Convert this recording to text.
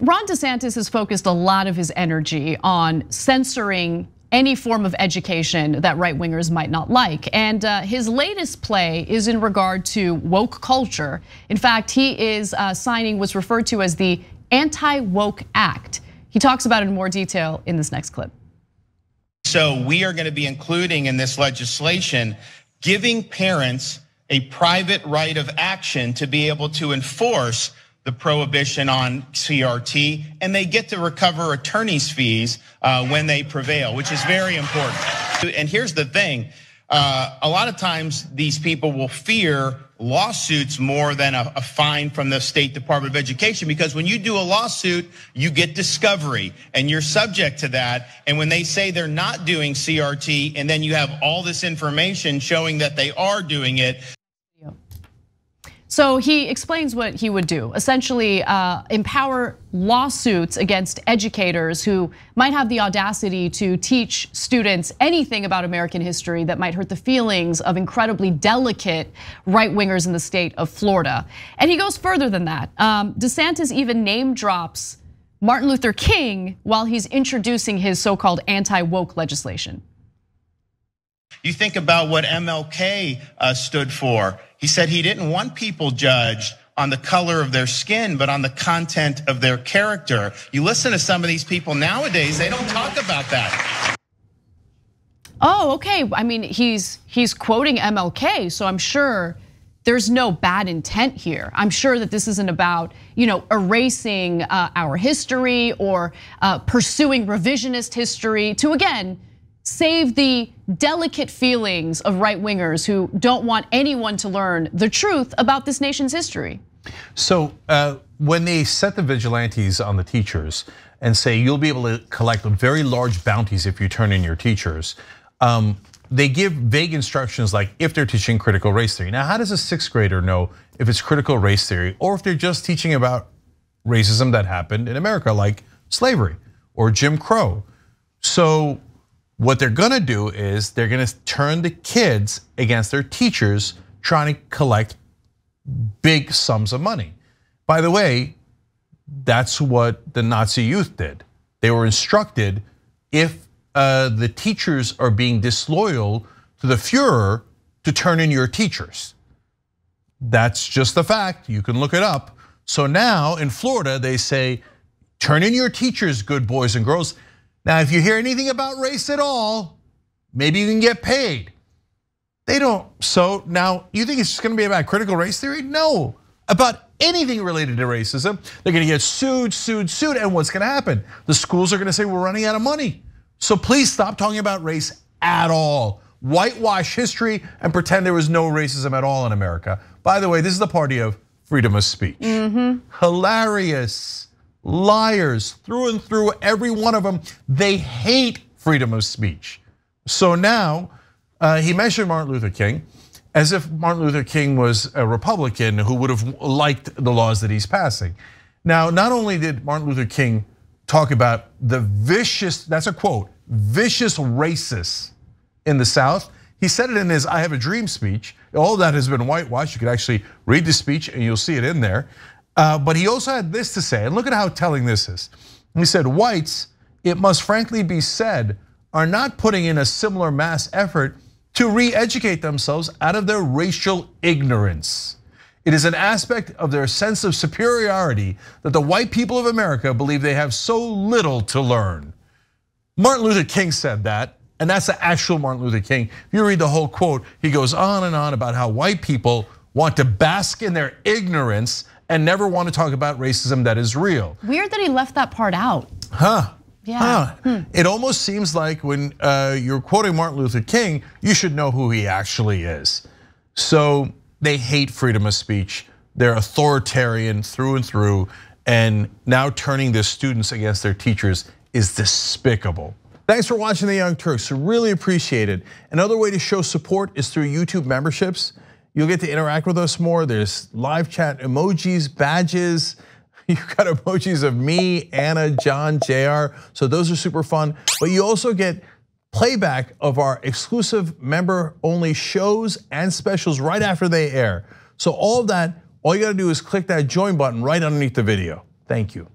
Ron DeSantis has focused a lot of his energy on censoring any form of education that right-wingers might not like. And his latest play is in regard to woke culture. In fact, he is signing what's referred to as the Anti-Woke Act. He talks about it in more detail in this next clip. So we are going to be including in this legislation giving parents a private right of action to be able to enforce the prohibition on CRT, and they get to recover attorney's fees when they prevail, which is very important. And here's the thing, a lot of times these people will fear lawsuits more than a fine from the State Department of Education, because when you do a lawsuit, you get discovery and you're subject to that. And when they say they're not doing CRT and then you have all this information showing that they are doing it. So he explains what he would do, essentially empower lawsuits against educators who might have the audacity to teach students anything about American history that might hurt the feelings of incredibly delicate right-wingers in the state of Florida. And he goes further than that. DeSantis even name drops Martin Luther King while he's introducing his so-called anti-woke legislation. You think about what MLK stood for. He said he didn't want people judged on the color of their skin, but on the content of their character. You listen to some of these people nowadays, they don't talk about that. Oh, okay. I mean, he's quoting MLK, so I'm sure there's no bad intent here. I'm sure that this isn't about, erasing our history or pursuing revisionist history to, again, save the delicate feelings of right-wingers who don't want anyone to learn the truth about this nation's history. So when they set the vigilantes on the teachers and say you'll be able to collect very large bounties if you turn in your teachers, they give vague instructions like if they're teaching critical race theory. Now, how does a sixth grader know if it's critical race theory or if they're just teaching about racism that happened in America, like slavery or Jim Crow? So what they're gonna do is they're gonna turn the kids against their teachers trying to collect big sums of money. By the way, that's what the Nazi youth did. They were instructed if the teachers are being disloyal to the Fuhrer to turn in your teachers. That's just a fact, you can look it up. So now in Florida, they say, turn in your teachers, good boys and girls. Now, if you hear anything about race at all, maybe you can get paid. They don't. So now you think it's just gonna be about critical race theory? No, about anything related to racism. They're gonna get sued, and what's gonna happen? The schools are gonna say we're running out of money. So please stop talking about race at all. Whitewash history and pretend there was no racism at all in America. By the way, this is the party of freedom of speech. Hilarious. Liars through and through, every one of them. They hate freedom of speech. So now he mentioned Martin Luther King as if Martin Luther King was a Republican who would have liked the laws that he's passing. Now, not only did Martin Luther King talk about the vicious, that's a quote, vicious racists in the South, he said it in his I Have a Dream speech. All that has been whitewashed. You could actually read the speech and you'll see it in there. But he also had this to say, and look at how telling this is. He said, whites, it must frankly be said, are not putting in a similar mass effort to re-educate themselves out of their racial ignorance. It is an aspect of their sense of superiority that the white people of America believe they have so little to learn. Martin Luther King said that, and that's the actual Martin Luther King. If you read the whole quote, he goes on and on about how white people want to bask in their ignorance and never want to talk about racism that is real. Weird that he left that part out. Yeah. It almost seems like when you're quoting Martin Luther King, you should know who he actually is. So they hate freedom of speech. They're authoritarian through and through, and now turning their students against their teachers is despicable. Thanks for watching The Young Turks, really appreciate it. Another way to show support is through YouTube memberships. You'll get to interact with us more. There's live chat emojis, badges. You've got emojis of me, Anna, John, JR. So those are super fun. But you also get playback of our exclusive member-only shows and specials right after they air. So all of that, all you gotta do is click that join button right underneath the video. Thank you.